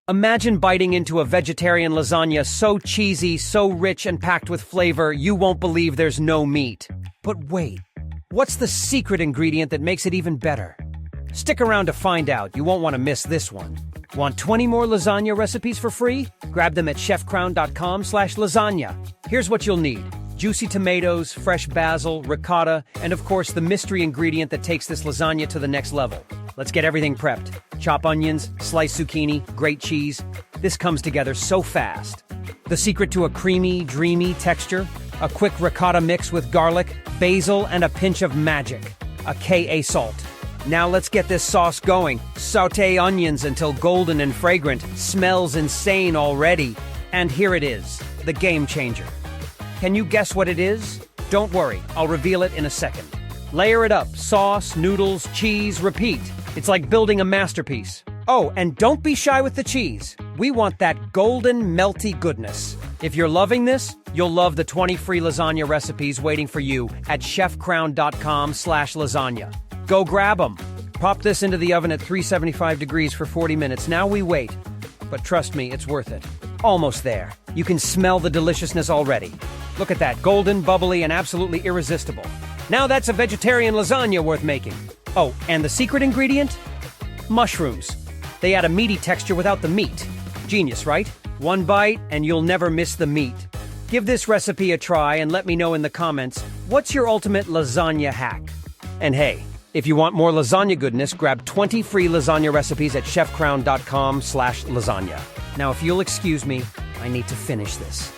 Imagine biting into a vegetarian lasagna so cheesy, so rich and packed with flavor, you won't believe there's no meat. But wait, what's the secret ingredient that makes it even better? Stick around to find out. You won't want to miss this one. Want 20 more lasagna recipes for free? Grab them at chefcrown.com/lasagna. Here's what you'll need: juicy tomatoes, fresh basil, ricotta, and of course the mystery ingredient that takes this lasagna to the next level. Let's get everything prepped. Chop onions, slice zucchini, grate cheese. This comes together so fast. The secret to a creamy, dreamy texture? A quick ricotta mix with garlic, basil, and a pinch of magic. A Ka salt. Now let's get this sauce going. Sauté onions until golden and fragrant. Smells insane already. And here it is, the game changer. Can you guess what it is? Don't worry, I'll reveal it in a second. Layer it up: sauce, noodles, cheese, repeat. It's like building a masterpiece. Oh, and don't be shy with the cheese. We want that golden, melty goodness. If you're loving this, you'll love the 20 free lasagna recipes waiting for you at chefcrown.com/lasagna. Go grab them. Pop this into the oven at 375 degrees for 40 minutes. Now we wait. But trust me, it's worth it. Almost there. You can smell the deliciousness already. Look at that, golden, bubbly, and absolutely irresistible. Now that's a vegetarian lasagna worth making. Oh, and the secret ingredient? Mushrooms. They add a meaty texture without the meat. Genius, right? One bite, and you'll never miss the meat. Give this recipe a try and let me know in the comments, what's your ultimate lasagna hack? And hey, if you want more lasagna goodness, grab 20 free lasagna recipes at chefcrown.com/lasagna. Now, if you'll excuse me, I need to finish this.